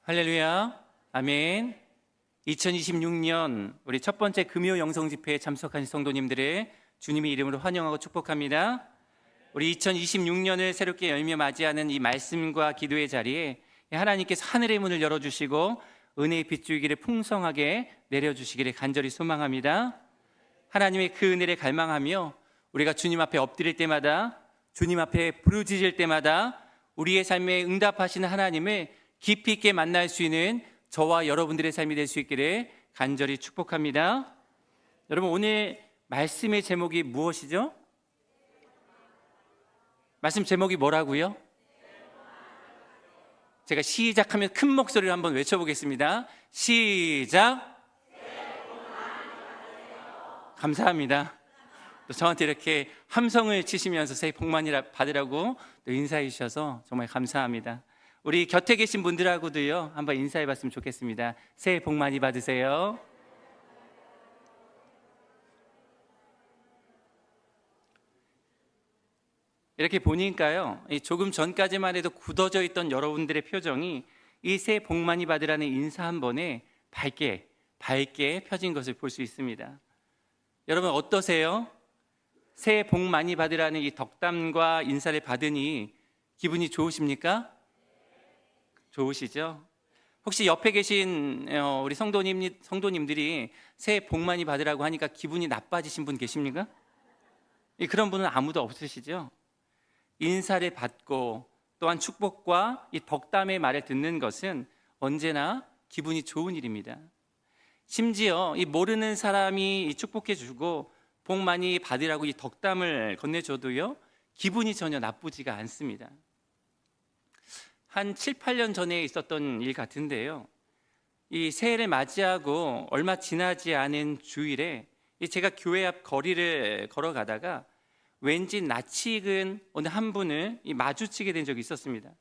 할렐루야, 아멘. 2026년 우리 첫 번째 금요 영성 집회에 참석하신 성도님들의 주님의 이름으로 환영하고 축복합니다. 우리 2026년을 새롭게 열며 맞이하는 이 말씀과 기도의 자리에 하나님께서 하늘의 문을 열어주시고 은혜의 빗줄기를 풍성하게 내려주시기를 간절히 소망합니다. 하나님의 그 은혜를 갈망하며 우리가 주님 앞에 엎드릴 때마다, 주님 앞에 부르짖을 때마다 우리의 삶에 응답하시는 하나님을 깊이 있게 만날 수 있는 저와 여러분들의 삶이 될 수 있기를 간절히 축복합니다. 여러분, 오늘 말씀의 제목이 무엇이죠? 말씀 제목이 뭐라고요? 제가 시작하면 큰 목소리로 한번 외쳐보겠습니다. 시작! 감사합니다. 또 저한테 이렇게 함성을 치시면서 새해 복 많이 받으라고 또 인사해 주셔서 정말 감사합니다. 우리 곁에 계신 분들하고도요 한번 인사해 봤으면 좋겠습니다. 새해 복 많이 받으세요. 이렇게 보니까요, 조금 전까지만 해도 굳어져 있던 여러분들의 표정이 이 새해 복 많이 받으라는 인사 한 번에 밝게 펴진 것을 볼 수 있습니다. 여러분 어떠세요? 새해 복 많이 받으라는 이 덕담과 인사를 받으니 기분이 좋으십니까? 좋으시죠? 혹시 옆에 계신 우리 성도님들이 새해 복 많이 받으라고 하니까 기분이 나빠지신 분 계십니까? 그런 분은 아무도 없으시죠? 인사를 받고 또한 축복과 이 덕담의 말을 듣는 것은 언제나 기분이 좋은 일입니다. 심지어 이 모르는 사람이 축복해 주고 복 많이 받으라고 이 덕담을 건네줘도요 기분이 전혀 나쁘지가 않습니다. 한 7, 8년 전에 있었던 일 같은데요, 이 새해를 맞이하고 얼마 지나지 않은 주일에 제가 교회 앞 거리를 걸어가다가 왠지 낯이 익은 어느 한 분을 마주치게 된 적이 있었습니다.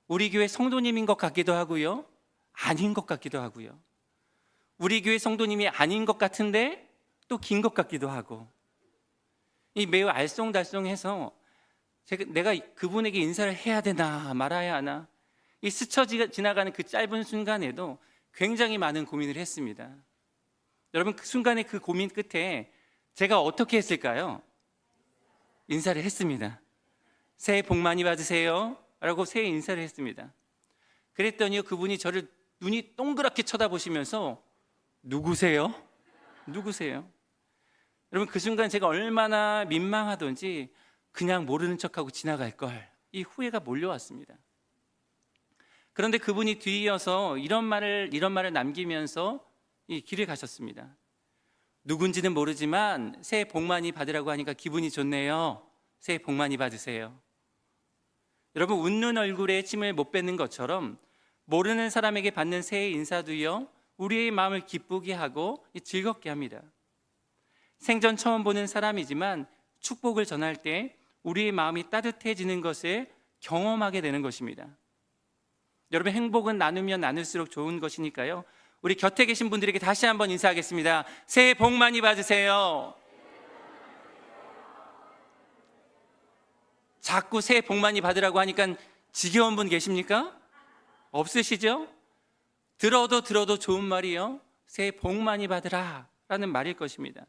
우리 교회 성도님인 것 같기도 하고요, 아닌 것 같기도 하고요, 우리 교회 성도님이 아닌 것 같은데 또 긴 것 같기도 하고, 매우 알쏭달쏭해서 내가 그분에게 인사를 해야 되나 말아야 하나, 스쳐 지나가는 그 짧은 순간에도 굉장히 많은 고민을 했습니다. 여러분, 그 순간의 그 고민 끝에 제가 어떻게 했을까요? 인사를 했습니다. 새해 복 많이 받으세요 라고 새해 인사를 했습니다. 그랬더니요, 그분이 저를 눈이 동그랗게 쳐다보시면서 누구세요? 누구세요? 여러분, 그 순간 제가 얼마나 민망하던지 그냥 모르는 척하고 지나갈 걸, 이 후회가 몰려왔습니다. 그런데 그분이 뒤이어서 이런 말을 남기면서 이 길을 가셨습니다. 누군지는 모르지만 새해 복 많이 받으라고 하니까 기분이 좋네요. 새해 복 많이 받으세요. 여러분, 웃는 얼굴에 침을 못 뱉는 것처럼 모르는 사람에게 받는 새해 인사도요 우리의 마음을 기쁘게 하고 즐겁게 합니다. 생전 처음 보는 사람이지만 축복을 전할 때 우리의 마음이 따뜻해지는 것을 경험하게 되는 것입니다. 여러분, 행복은 나누면 나눌수록 좋은 것이니까요, 우리 곁에 계신 분들에게 다시 한번 인사하겠습니다. 새해 복 많이 받으세요. 자꾸 새해 복 많이 받으라고 하니까 지겨운 분 계십니까? 없으시죠? 들어도 좋은 말이요, 새해 복 많이 받으라 라는 말일 것입니다.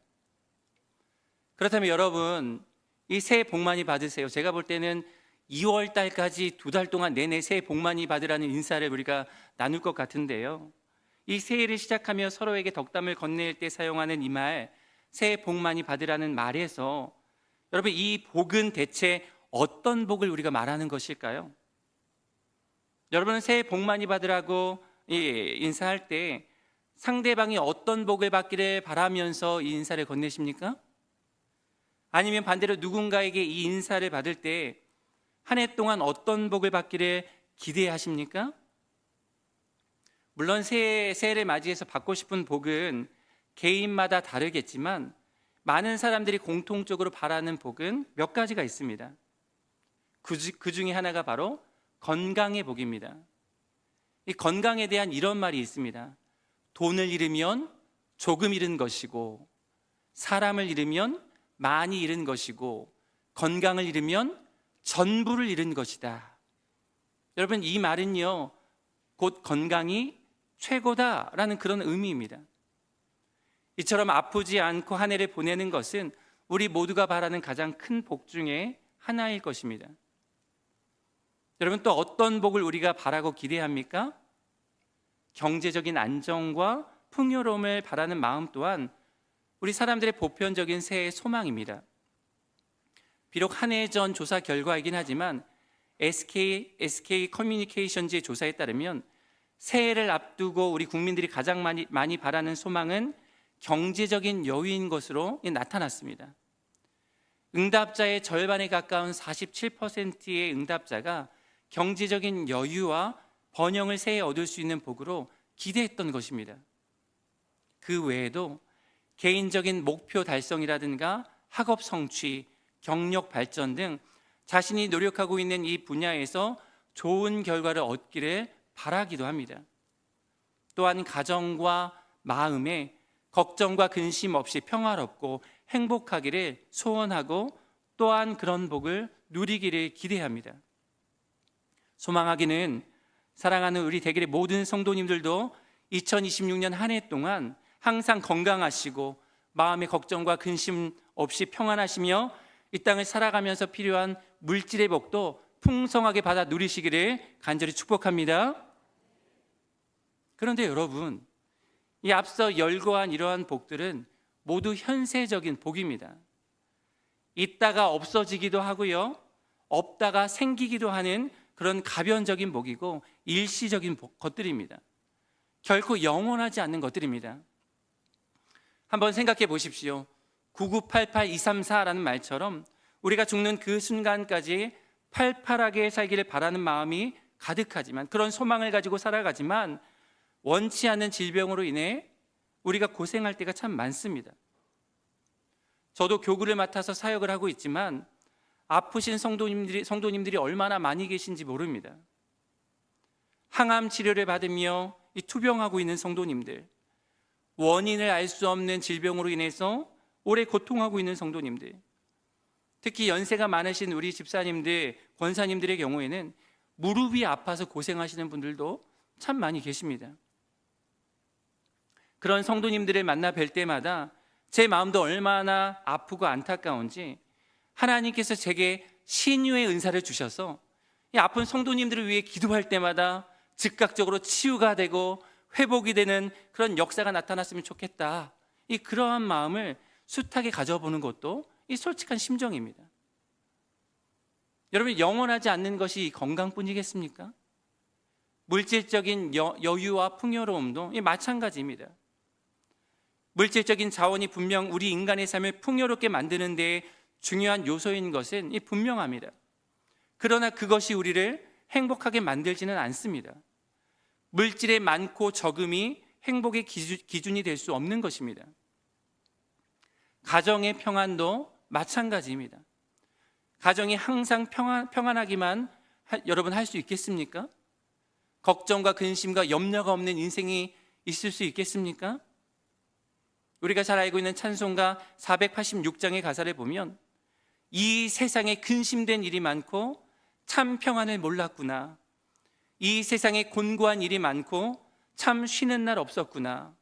그렇다면 여러분, 이 새해 복 많이 받으세요, 제가 볼 때는 2월 달까지 2달 동안 내내 새해 복 많이 받으라는 인사를 우리가 나눌 것 같은데요, 이 새해를 시작하며 서로에게 덕담을 건넬 때 사용하는 이 말, 새해 복 많이 받으라는 말에서 여러분, 이 복은 대체 어떤 복을 우리가 말하는 것일까요? 여러분은 새해 복 많이 받으라고 인사할 때 상대방이 어떤 복을 받기를 바라면서 이 인사를 건네십니까? 아니면 반대로 누군가에게 이 인사를 받을 때 한 해 동안 어떤 복을 받기를 기대하십니까? 물론 새해를 맞이해서 받고 싶은 복은 개인마다 다르겠지만 많은 사람들이 공통적으로 바라는 복은 몇 가지가 있습니다. 그 중에 하나가 바로 건강의 복입니다. 이 건강에 대한 이런 말이 있습니다. 돈을 잃으면 조금 잃은 것이고, 사람을 잃으면 많이 잃은 것이고, 건강을 잃으면 전부를 잃은 것이다. 여러분, 이 말은요 곧 건강이 최고다라는 그런 의미입니다. 이처럼 아프지 않고 한 해를 보내는 것은 우리 모두가 바라는 가장 큰 복 중에 하나일 것입니다. 여러분, 또 어떤 복을 우리가 바라고 기대합니까? 경제적인 안정과 풍요로움을 바라는 마음 또한 우리 사람들의 보편적인 새해 소망입니다. 비록 한 해 전 조사 결과이긴 하지만 SK 커뮤니케이션즈의 조사에 따르면 새해를 앞두고 우리 국민들이 가장 많이 바라는 소망은 경제적인 여유인 것으로 나타났습니다. 응답자의 절반에 가까운 47%의 응답자가 경제적인 여유와 번영을 새해에 얻을 수 있는 복으로 기대했던 것입니다. 그 외에도 개인적인 목표 달성이라든가 학업 성취, 경력 발전 등 자신이 노력하고 있는 이 분야에서 좋은 결과를 얻기를 바라기도 합니다. 또한 가정과 마음에 걱정과 근심 없이 평화롭고 행복하기를 소원하고 또한 그런 복을 누리기를 기대합니다. 소망하기는 사랑하는 우리 대길의 모든 성도님들도 2026년 한 해 동안 항상 건강하시고 마음의 걱정과 근심 없이 평안하시며 이 땅을 살아가면서 필요한 물질의 복도 풍성하게 받아 누리시기를 간절히 축복합니다. 그런데 여러분, 이 앞서 열거한 이러한 복들은 모두 현세적인 복입니다. 있다가 없어지기도 하고요, 없다가 생기기도 하는 그런 가변적인 복이고 일시적인 것들입니다. 결코 영원하지 않는 것들입니다. 한번 생각해 보십시오. 9988234라는 말처럼 우리가 죽는 그 순간까지 팔팔하게 살기를 바라는 마음이 가득하지만, 그런 소망을 가지고 살아가지만 원치 않는 질병으로 인해 우리가 고생할 때가 참 많습니다. 저도 교구를 맡아서 사역을 하고 있지만 아프신 성도님들이 얼마나 많이 계신지 모릅니다. 항암 치료를 받으며 투병하고 있는 성도님들, 원인을 알 수 없는 질병으로 인해서 오래 고통하고 있는 성도님들, 특히 연세가 많으신 우리 집사님들, 권사님들의 경우에는 무릎이 아파서 고생하시는 분들도 참 많이 계십니다. 그런 성도님들을 만나 뵐 때마다 제 마음도 얼마나 아프고 안타까운지, 하나님께서 제게 신유의 은사를 주셔서 이 아픈 성도님들을 위해 기도할 때마다 즉각적으로 치유가 되고 회복이 되는 그런 역사가 나타났으면 좋겠다, 그러한 마음을 숱하게 가져보는 것도 이 솔직한 심정입니다. 여러분, 영원하지 않는 것이 건강뿐이겠습니까? 물질적인 여유와 풍요로움도 마찬가지입니다. 물질적인 자원이 분명 우리 인간의 삶을 풍요롭게 만드는 데 중요한 요소인 것은 분명합니다. 그러나 그것이 우리를 행복하게 만들지는 않습니다. 물질의 많고 적음이 행복의 기준이 될 수 없는 것입니다. 가정의 평안도 마찬가지입니다. 가정이 항상 평안하기만 여러분 할 수 있겠습니까? 걱정과 근심과 염려가 없는 인생이 있을 수 있겠습니까? 우리가 잘 알고 있는 찬송가 486장의 가사를 보면 이 세상에 근심된 일이 많고 참 평안을 몰랐구나, 이 세상에 곤고한 일이 많고 참 쉬는 날 없었구나,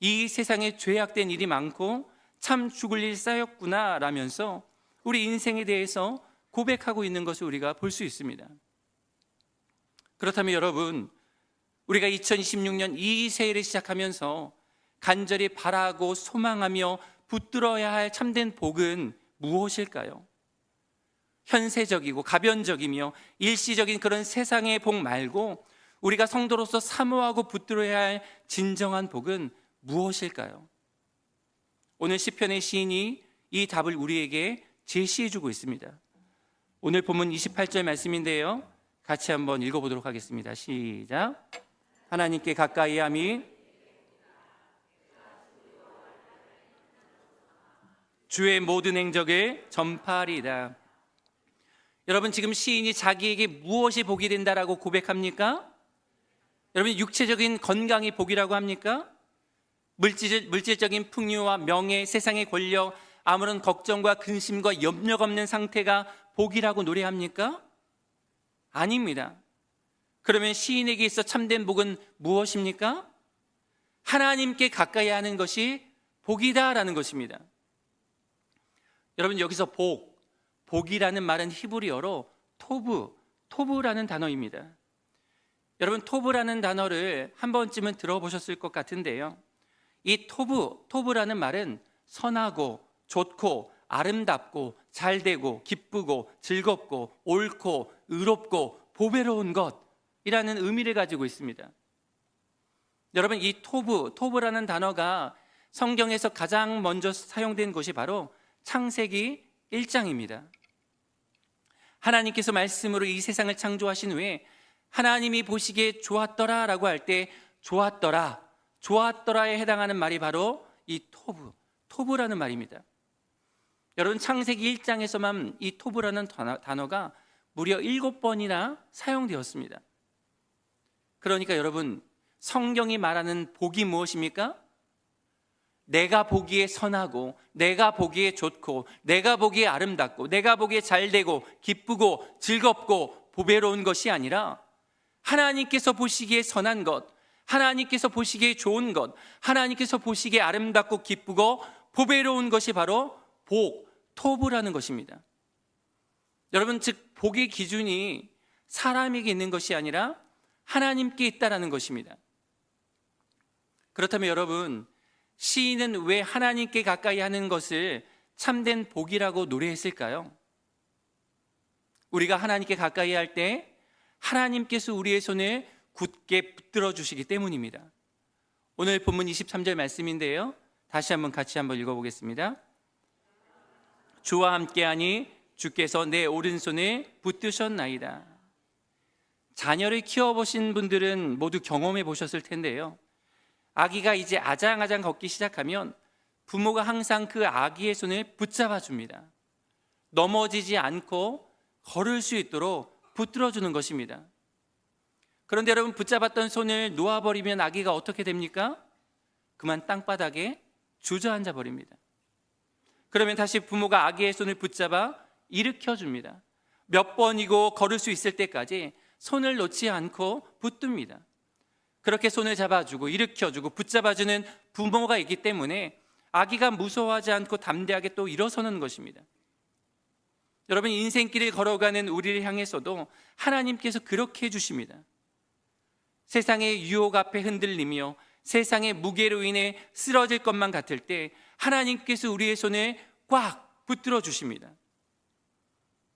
이 세상에 죄악된 일이 많고 참 죽을 일 쌓였구나 라면서 우리 인생에 대해서 고백하고 있는 것을 우리가 볼 수 있습니다. 그렇다면 여러분, 우리가 2026년 이 새해를 시작하면서 간절히 바라고 소망하며 붙들어야 할 참된 복은 무엇일까요? 현세적이고 가변적이며 일시적인 그런 세상의 복 말고 우리가 성도로서 사모하고 붙들어야 할 진정한 복은 무엇일까요? 오늘 시편의 시인이 이 답을 우리에게 제시해주고 있습니다. 오늘 본문 28절 말씀인데요, 같이 한번 읽어보도록 하겠습니다. 시작. 하나님께 가까이함이 주의 모든 행적을 전파하리이다. 여러분, 지금 시인이 자기에게 무엇이 복이 된다라고 고백합니까? 여러분, 육체적인 건강이 복이라고 합니까? 물질적인 풍요와 명예, 세상의 권력, 아무런 걱정과 근심과 염려가 없는 상태가 복이라고 노래합니까? 아닙니다. 그러면 시인에게 있어 참된 복은 무엇입니까? 하나님께 가까이 하는 것이 복이다라는 것입니다. 여러분, 여기서 복이라는 말은 히브리어로 토브라는 단어입니다. 여러분, 토브라는 단어를 한 번쯤은 들어보셨을 것 같은데요, 이 토브라는 말은 선하고 좋고 아름답고 잘되고 기쁘고 즐겁고 옳고 의롭고 보배로운 것이라는 의미를 가지고 있습니다. 여러분, 이 토브라는 단어가 성경에서 가장 먼저 사용된 곳이 바로 창세기 1장입니다. 하나님께서 말씀으로 이 세상을 창조하신 후에 하나님이 보시기에 좋았더라라고 할 때 좋았더라에 해당하는 말이 바로 이 토브라는 말입니다. 여러분, 창세기 1장에서만 이 토브라는 단어가 무려 7번이나 사용되었습니다. 그러니까 여러분, 성경이 말하는 복이 무엇입니까? 내가 보기에 선하고 내가 보기에 좋고 내가 보기에 아름답고 내가 보기에 잘되고 기쁘고 즐겁고 보배로운 것이 아니라 하나님께서 보시기에 선한 것, 하나님께서 보시기에 좋은 것, 하나님께서 보시기에 아름답고 기쁘고 보배로운 것이 바로 토브라는 것입니다. 여러분, 즉 복의 기준이 사람에게 있는 것이 아니라 하나님께 있다라는 것입니다. 그렇다면 여러분, 시인은 왜 하나님께 가까이 하는 것을 참된 복이라고 노래했을까요? 우리가 하나님께 가까이 할 때 하나님께서 우리의 손을 굳게 붙들어 주시기 때문입니다. 오늘 본문 23절 말씀인데요, 다시 같이 한번 읽어보겠습니다. 주와 함께하니 주께서 내 오른손을 붙드셨나이다. 자녀를 키워보신 분들은 모두 경험해 보셨을 텐데요, 아기가 이제 아장아장 걷기 시작하면 부모가 항상 그 아기의 손을 붙잡아 줍니다. 넘어지지 않고 걸을 수 있도록 붙들어 주는 것입니다. 그런데 여러분, 붙잡았던 손을 놓아버리면 아기가 어떻게 됩니까? 그만 땅바닥에 주저앉아 버립니다. 그러면 다시 부모가 아기의 손을 붙잡아 일으켜 줍니다. 몇 번이고 걸을 수 있을 때까지 손을 놓지 않고 붙듭니다. 그렇게 손을 잡아주고 일으켜주고 붙잡아주는 부모가 있기 때문에 아기가 무서워하지 않고 담대하게 또 일어서는 것입니다. 여러분, 인생길을 걸어가는 우리를 향해서도 하나님께서 그렇게 해주십니다. 세상의 유혹 앞에 흔들리며 세상의 무게로 인해 쓰러질 것만 같을 때 하나님께서 우리의 손을 꽉 붙들어 주십니다.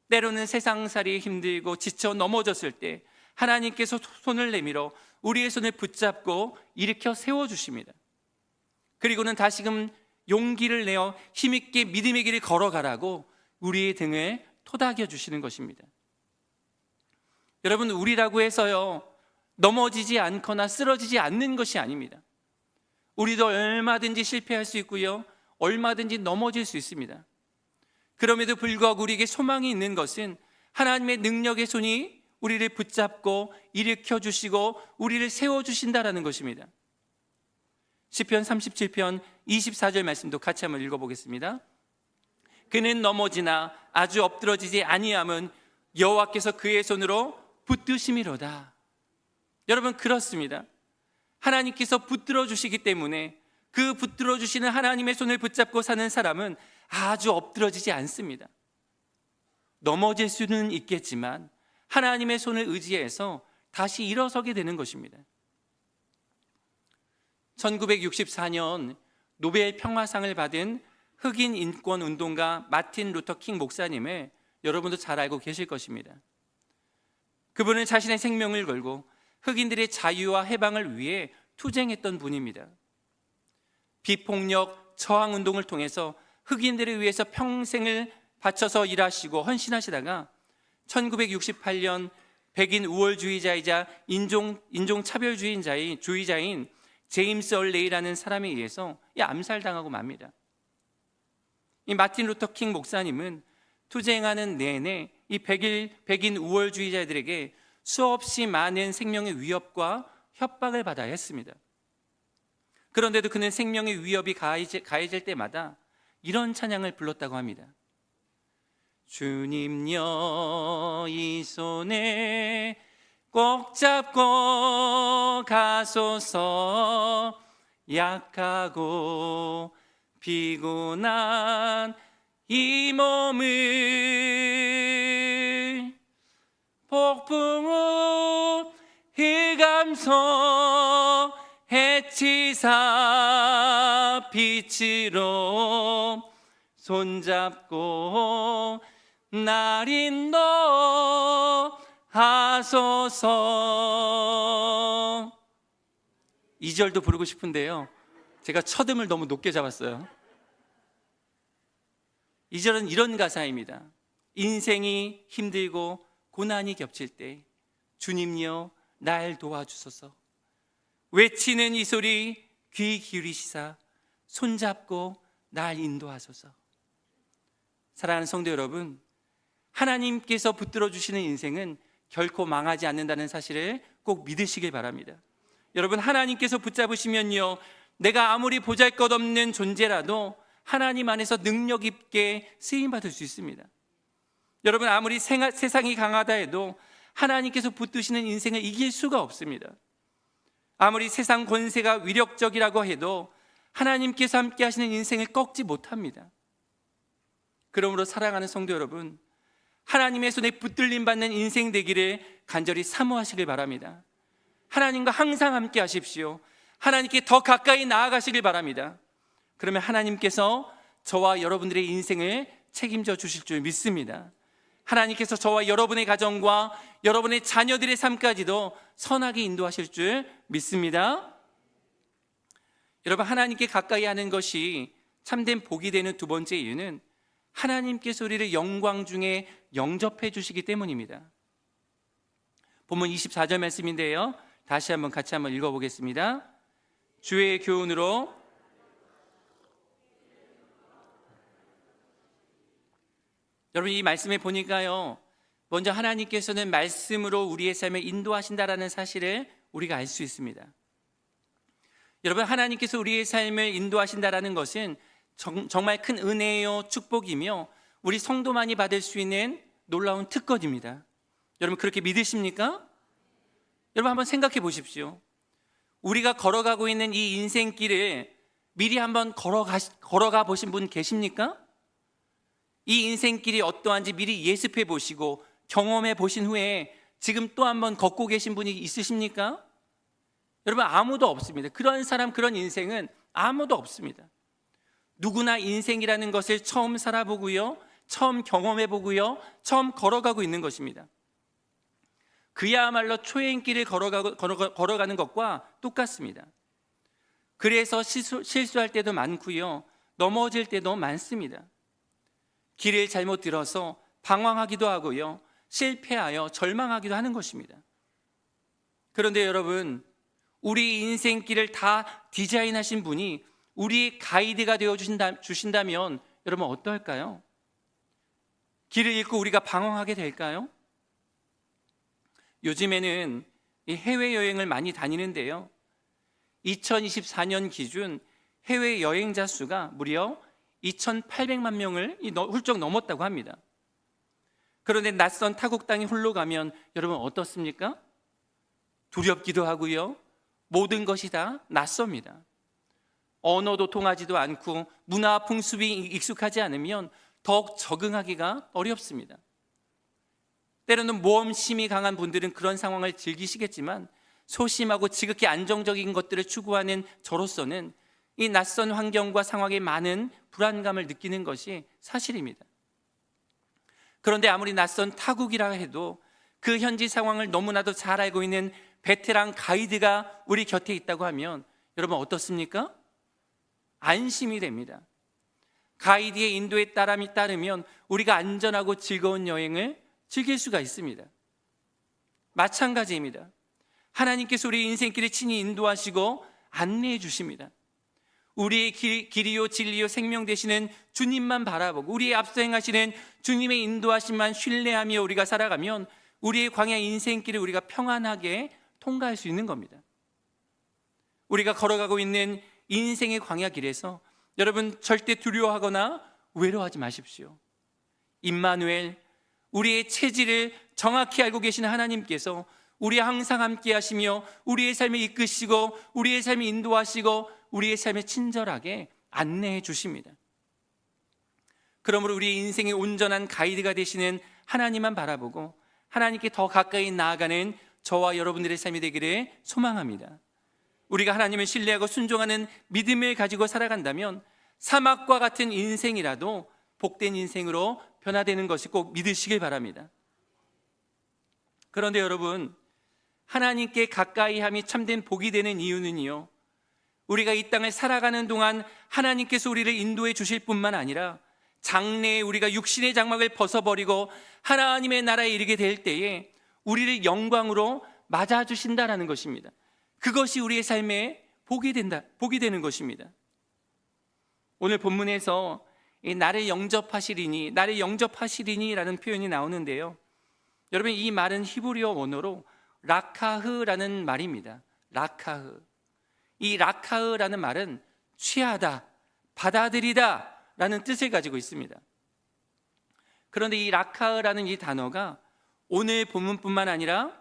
때로는 세상살이 힘들고 지쳐 넘어졌을 때 하나님께서 손을 내밀어 우리의 손을 붙잡고 일으켜 세워주십니다. 그리고는 다시금 용기를 내어 힘있게 믿음의 길을 걸어가라고 우리의 등을 토닥여 주시는 것입니다. 여러분, 우리라고 해서요 넘어지지 않거나 쓰러지지 않는 것이 아닙니다. 우리도 얼마든지 실패할 수 있고요, 얼마든지 넘어질 수 있습니다. 그럼에도 불구하고 우리에게 소망이 있는 것은 하나님의 능력의 손이 우리를 붙잡고 일으켜 주시고 우리를 세워 주신다라는 것입니다. 시편 37편 24절 말씀도 같이 한번 읽어보겠습니다. 그는 넘어지나 아주 엎드러지지 아니함은 여호와께서 그의 손으로 붙드심이로다. 여러분, 그렇습니다. 하나님께서 붙들어 주시기 때문에 그 붙들어 주시는 하나님의 손을 붙잡고 사는 사람은 아주 엎드러지지 않습니다. 넘어질 수는 있겠지만 하나님의 손을 의지해서 다시 일어서게 되는 것입니다. 1964년 노벨 평화상을 받은 흑인 인권 운동가 마틴 루터 킹 목사님을 여러분도 잘 알고 계실 것입니다. 그분은 자신의 생명을 걸고 흑인들의 자유와 해방을 위해 투쟁했던 분입니다. 비폭력 저항 운동을 통해서 흑인들을 위해서 평생을 바쳐서 일하시고 헌신하시다가 1968년 백인 우월주의자이자 인종차별주의자인 제임스 얼레이라는 사람에 의해서 암살당하고 맙니다. 이 마틴 루터 킹 목사님은 투쟁하는 내내 이 백인 우월주의자들에게 수없이 많은 생명의 위협과 협박을 받아야 했습니다. 그런데도 그는 생명의 위협이 가해질 때마다 이런 찬양을 불렀다고 합니다. 주님여 이 손에 꼭 잡고 가소서. 약하고 피곤한 이 몸을 폭풍 후 흑암속 해치사 빛으로 손잡고 날 인도하소서. 2절도 부르고 싶은데요, 제가 첫음을 너무 높게 잡았어요. 2절은 이런 가사입니다. 인생이 힘들고 고난이 겹칠 때 주님여 날 도와주소서. 외치는 이 소리 귀 기울이시사 손잡고 날 인도하소서. 사랑하는 성도 여러분, 하나님께서 붙들어 주시는 인생은 결코 망하지 않는다는 사실을 꼭 믿으시길 바랍니다. 여러분, 하나님께서 붙잡으시면요, 내가 아무리 보잘것없는 존재라도 하나님 안에서 능력 있게 쓰임받을 수 있습니다. 여러분, 아무리 세상이 강하다 해도 하나님께서 붙드시는 인생을 이길 수가 없습니다. 아무리 세상 권세가 위력적이라고 해도 하나님께서 함께 하시는 인생을 꺾지 못합니다. 그러므로 사랑하는 성도 여러분, 하나님의 손에 붙들림 받는 인생 되기를 간절히 사모하시길 바랍니다. 하나님과 항상 함께 하십시오. 하나님께 더 가까이 나아가시길 바랍니다. 그러면 하나님께서 저와 여러분들의 인생을 책임져 주실 줄 믿습니다. 하나님께서 저와 여러분의 가정과 여러분의 자녀들의 삶까지도 선하게 인도하실 줄 믿습니다. 여러분, 하나님께 가까이 하는 것이 참된 복이 되는 두 번째 이유는 하나님께서 우리를 영광 중에 영접해 주시기 때문입니다. 본문 24절 말씀인데요, 다시 한번 같이 한번 읽어보겠습니다. 주의 교훈으로 여러분, 이 말씀에 보니까요, 먼저 하나님께서는 말씀으로 우리의 삶을 인도하신다라는 사실을 우리가 알 수 있습니다. 여러분, 하나님께서 우리의 삶을 인도하신다라는 것은 정말 큰 은혜요 축복이며 우리 성도만이 받을 수 있는 놀라운 특권입니다. 여러분, 그렇게 믿으십니까? 여러분, 한번 생각해 보십시오. 우리가 걸어가고 있는 이 인생길을 미리 한번 걸어가 보신 분 계십니까? 이 인생길이 어떠한지 미리 예습해 보시고 경험해 보신 후에 지금 또 한번 걷고 계신 분이 있으십니까? 여러분, 아무도 없습니다. 그런 사람, 그런 인생은 아무도 없습니다. 누구나 인생이라는 것을 처음 살아보고요, 처음 경험해보고요, 처음 걸어가고 있는 것입니다. 그야말로 초행길을 걸어가는 것과 똑같습니다. 그래서 실수할 때도 많고요, 넘어질 때도 많습니다. 길을 잘못 들어서 방황하기도 하고요, 실패하여 절망하기도 하는 것입니다. 그런데 여러분, 우리 인생길을 다 디자인하신 분이 우리 가이드가 되어 주신다면 여러분 어떨까요? 길을 잃고 우리가 방황하게 될까요? 요즘에는 해외여행을 많이 다니는데요, 2024년 기준 해외여행자 수가 무려 2,800만 명을 훌쩍 넘었다고 합니다. 그런데 낯선 타국 땅에 홀로 가면 여러분 어떻습니까? 두렵기도 하고요, 모든 것이 다 낯섭니다. 언어도 통하지도 않고 문화 풍습이 익숙하지 않으면 더욱 적응하기가 어렵습니다. 때로는 모험심이 강한 분들은 그런 상황을 즐기시겠지만 소심하고 지극히 안정적인 것들을 추구하는 저로서는 이 낯선 환경과 상황에 많은 불안감을 느끼는 것이 사실입니다. 그런데 아무리 낯선 타국이라 해도 그 현지 상황을 너무나도 잘 알고 있는 베테랑 가이드가 우리 곁에 있다고 하면 여러분 어떻습니까? 안심이 됩니다. 가이드의 인도에 따르면 우리가 안전하고 즐거운 여행을 즐길 수가 있습니다. 마찬가지입니다. 하나님께서 우리 인생길을 친히 인도하시고 안내해 주십니다. 우리의 길이요 진리요 생명 되시는 주님만 바라보고 우리의 앞서 행하시는 주님의 인도하심만 신뢰하며 우리가 살아가면 우리의 광야 인생길을 우리가 평안하게 통과할 수 있는 겁니다. 우리가 걸어가고 있는 인생의 광야 길에서 여러분 절대 두려워하거나 외로워하지 마십시오. 임마누엘, 우리의 체질을 정확히 알고 계시는 하나님께서 우리 항상 함께 하시며 우리의 삶을 이끄시고 우리의 삶을 인도하시고 우리의 삶에 친절하게 안내해 주십니다. 그러므로 우리의 인생의 온전한 가이드가 되시는 하나님만 바라보고 하나님께 더 가까이 나아가는 저와 여러분들의 삶이 되기를 소망합니다. 우리가 하나님을 신뢰하고 순종하는 믿음을 가지고 살아간다면 사막과 같은 인생이라도 복된 인생으로 변화되는 것이 꼭 믿으시길 바랍니다. 그런데 여러분, 하나님께 가까이 함이 참된 복이 되는 이유는요, 우리가 이 땅을 살아가는 동안 하나님께서 우리를 인도해 주실 뿐만 아니라 장래에 우리가 육신의 장막을 벗어버리고 하나님의 나라에 이르게 될 때에 우리를 영광으로 맞아주신다라는 것입니다. 그것이 우리의 삶에 복이 되는 것입니다. 오늘 본문에서 나를 영접하시리니 라는 표현이 나오는데요, 여러분, 이 말은 히브리어 원어로 라카흐라는 말입니다. 라카흐. 이 라카흐라는 말은 취하다, 받아들이다 라는 뜻을 가지고 있습니다. 그런데 이 라카흐라는 이 단어가 오늘 본문뿐만 아니라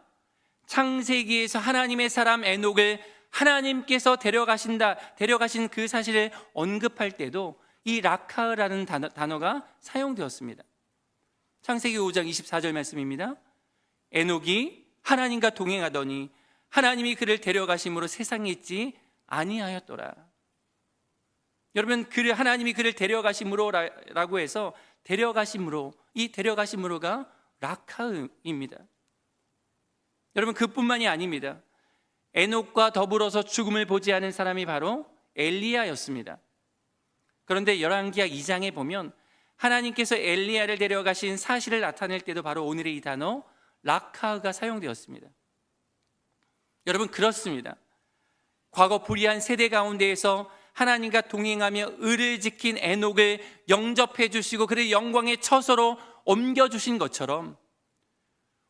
창세기에서 하나님의 사람 에녹을 하나님께서 데려가신 그 사실을 언급할 때도 이 라카흐라는 단어가 사용되었습니다. 창세기 5장 24절 말씀입니다. 에녹이 하나님과 동행하더니 하나님이 그를 데려가심으로 세상에 있지 아니하였더라. 여러분, 하나님이 그를 데려가심으로라고 해서 이 데려가심으로가 라카흐입니다. 여러분, 그뿐만이 아닙니다. 에녹과 더불어서 죽음을 보지 않은 사람이 바로 엘리야였습니다. 그런데 열왕기하 2장에 보면 하나님께서 엘리야를 데려가신 사실을 나타낼 때도 바로 오늘의 이 단어 라카흐가 사용되었습니다. 여러분, 그렇습니다. 과거 불의한 세대 가운데에서 하나님과 동행하며 의를 지킨 에녹을 영접해 주시고 그를 영광의 처소로 옮겨주신 것처럼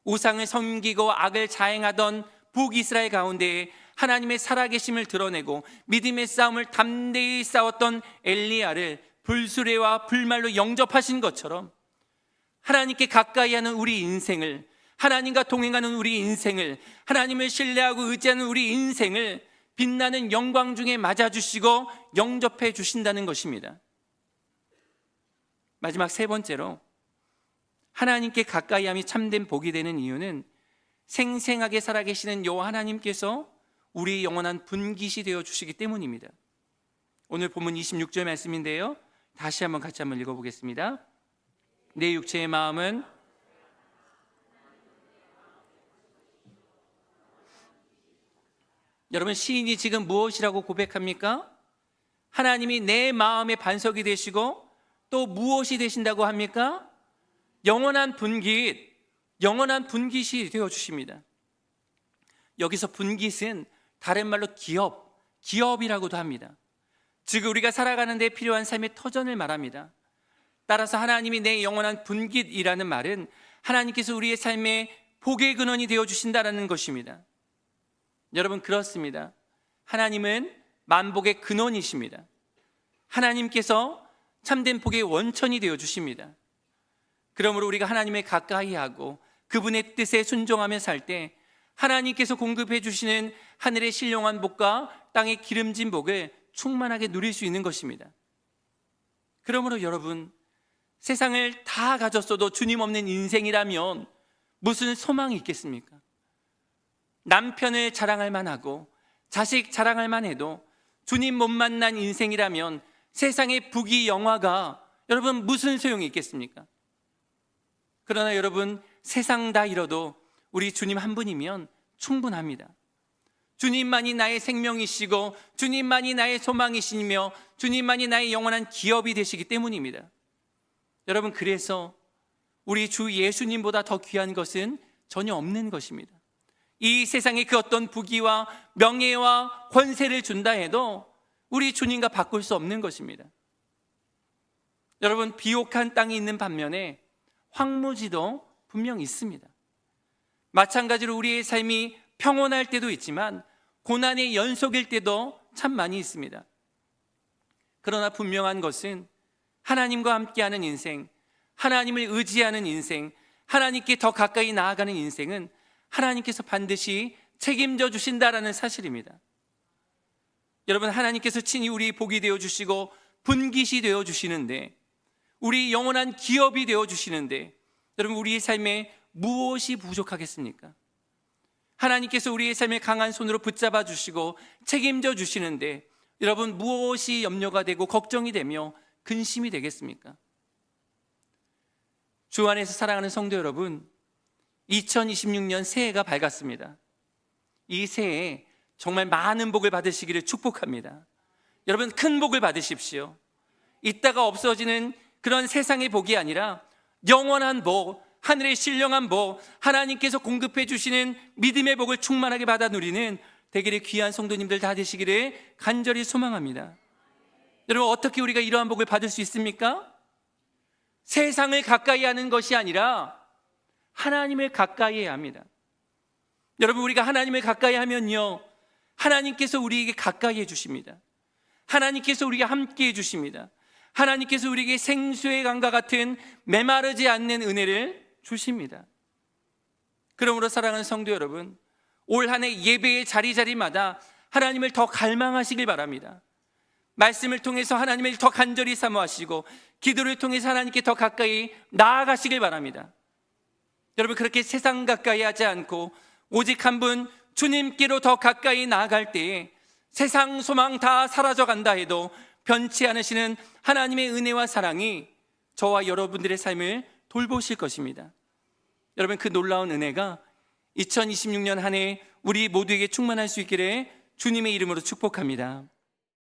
우상을 섬기고 악을 자행하던 북이스라엘 가운데에 하나님의 살아계심을 드러내고 믿음의 싸움을 담대히 싸웠던 엘리야를 불수레와 불말로 영접하신 것처럼 하나님께 가까이 하는 우리 인생을, 하나님과 동행하는 우리 인생을, 하나님을 신뢰하고 의지하는 우리 인생을 빛나는 영광 중에 맞아주시고 영접해 주신다는 것입니다. 마지막 세 번째로, 하나님께 가까이 함이 참된 복이 되는 이유는 생생하게 살아계시는 여호와 하나님께서 우리의 영원한 분깃이 되어 주시기 때문입니다. 오늘 본문 26절 말씀인데요, 다시 한번 같이 한번 읽어보겠습니다. 내 육체의 마음은 여러분, 시인이 지금 무엇이라고 고백합니까? 하나님이 내 마음의 반석이 되시고 또 무엇이 되신다고 합니까? 영원한 분깃이 되어 주십니다. 여기서 분깃은 다른 말로 기업이라고도 합니다. 즉 우리가 살아가는 데 필요한 삶의 터전을 말합니다. 따라서 하나님이 내 영원한 분깃이라는 말은 하나님께서 우리의 삶의 복의 근원이 되어 주신다라는 것입니다. 여러분, 그렇습니다. 하나님은 만복의 근원이십니다. 하나님께서 참된 복의 원천이 되어 주십니다. 그러므로 우리가 하나님을 가까이 하고 그분의 뜻에 순종하며 살 때 하나님께서 공급해 주시는 하늘의 신령한 복과 땅의 기름진 복을 충만하게 누릴 수 있는 것입니다. 그러므로 여러분, 세상을 다 가졌어도 주님 없는 인생이라면 무슨 소망이 있겠습니까? 남편을 자랑할 만하고 자식 자랑할 만해도 주님 못 만난 인생이라면 세상의 부귀 영화가 여러분 무슨 소용이 있겠습니까? 그러나 여러분, 세상 다 잃어도 우리 주님 한 분이면 충분합니다. 주님만이 나의 생명이시고 주님만이 나의 소망이시며 주님만이 나의 영원한 기업이 되시기 때문입니다. 여러분, 그래서 우리 주 예수님보다 더 귀한 것은 전혀 없는 것입니다. 이 세상에 그 어떤 부귀와 명예와 권세를 준다 해도 우리 주님과 바꿀 수 없는 것입니다. 여러분, 비옥한 땅이 있는 반면에 황무지도 분명 있습니다. 마찬가지로 우리의 삶이 평온할 때도 있지만 고난의 연속일 때도 참 많이 있습니다. 그러나 분명한 것은 하나님과 함께하는 인생, 하나님을 의지하는 인생, 하나님께 더 가까이 나아가는 인생은 하나님께서 반드시 책임져 주신다라는 사실입니다. 여러분, 하나님께서 친히 우리 복이 되어 주시고 분깃이 되어 주시는데, 우리 영원한 기업이 되어 주시는데, 여러분, 우리의 삶에 무엇이 부족하겠습니까? 하나님께서 우리의 삶을 강한 손으로 붙잡아 주시고 책임져 주시는데, 여러분, 무엇이 염려가 되고 걱정이 되며 근심이 되겠습니까? 주 안에서 사랑하는 성도 여러분, 2026년 새해가 밝았습니다. 이 새해에 정말 많은 복을 받으시기를 축복합니다. 여러분, 큰 복을 받으십시오. 있다가 없어지는 그런 세상의 복이 아니라 영원한 복, 하늘의 신령한 복, 하나님께서 공급해 주시는 믿음의 복을 충만하게 받아 누리는 되기를 귀한 성도님들 다 되시기를 간절히 소망합니다. 여러분, 어떻게 우리가 이러한 복을 받을 수 있습니까? 세상을 가까이 하는 것이 아니라 하나님을 가까이 해야 합니다. 여러분, 우리가 하나님을 가까이 하면요, 하나님께서 우리에게 가까이 해주십니다. 하나님께서 우리에게 함께 해주십니다. 하나님께서 우리에게 생수의 강과 같은 메마르지 않는 은혜를 주십니다. 그러므로 사랑하는 성도 여러분, 올 한 해 예배의 자리자리마다 하나님을 더 갈망하시길 바랍니다. 말씀을 통해서 하나님을 더 간절히 사모하시고 기도를 통해서 하나님께 더 가까이 나아가시길 바랍니다. 여러분, 그렇게 세상 가까이 하지 않고 오직 한 분 주님께로 더 가까이 나아갈 때에 세상 소망 다 사라져 간다 해도 변치 않으시는 하나님의 은혜와 사랑이 저와 여러분들의 삶을 돌보실 것입니다. 여러분, 그 놀라운 은혜가 2026년 한 해 우리 모두에게 충만할 수 있기를 주님의 이름으로 축복합니다.